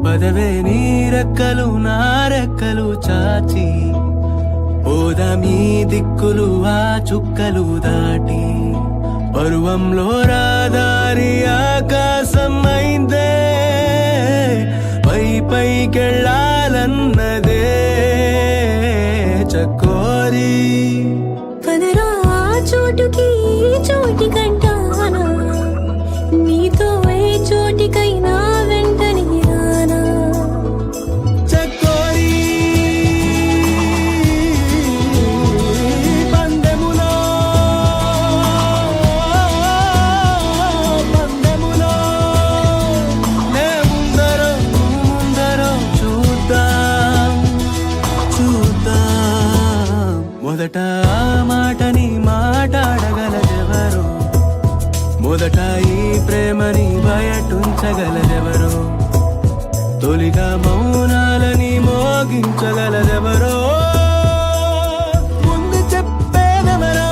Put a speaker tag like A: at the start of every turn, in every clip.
A: పదవే నీ రెక్కలు నా రెక్కలు చాచి పోదామీ దిక్కులు ఆ చుక్కలు దాటి పరువంలో రాదారి ఆకాశం అయిందే పై పైకెళ్ళాలన్నదే చకోరి
B: పదరా చోటుకి చోటి కంటానా నీతో ఏ చోటికైనా వెంటనే రానా
A: చకోరి పందెములో నే ముందరో ముందరో చూద్దాం మొదట ఆ మాటని మాట్లాడగలదెవరు మొదట ఈ ప్రేమని బయటుంచగలదెవరు తొలిగా మౌనాలని మోగించగలదెవరో ముందు చెప్పేదెవరో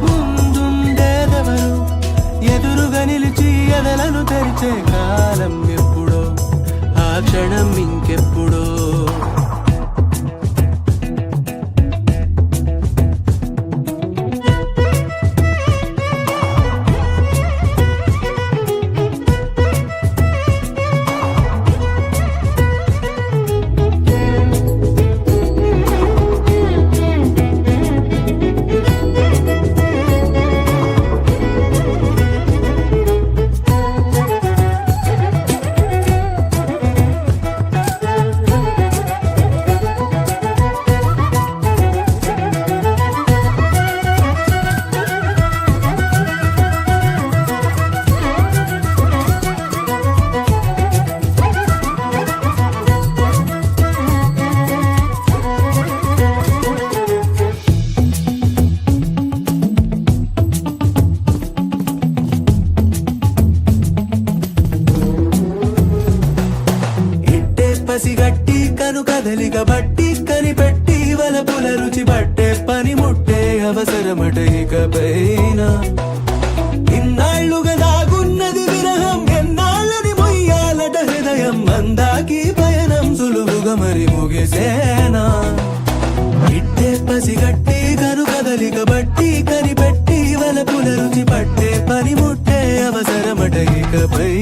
A: ముందుండేదెవరు ఎదురుగా నిలిచి ఎదలను తెరిచే కాలం ఎప్పుడో ఆ క్షణం ఇంకెప్పుడో పసిగట్టి కను కదలిక బట్టి కనిపెట్టి వలపుల రుచి పట్టే పని ముట్టే అవసరమట ఇకపైన ఇన్నాళ్లుగా దాగున్నది విరహం ఎన్నాళ్ళని మొయ్యాలట హృదయం అందాకి పయనం సులువుగా మరి ముగిసేనా ఇట్టే పసిగట్టి కను కదలిక బట్టి కనిపెట్టి వలపుల రుచి పట్టే పని ముట్టే అవసరమట ఇకపై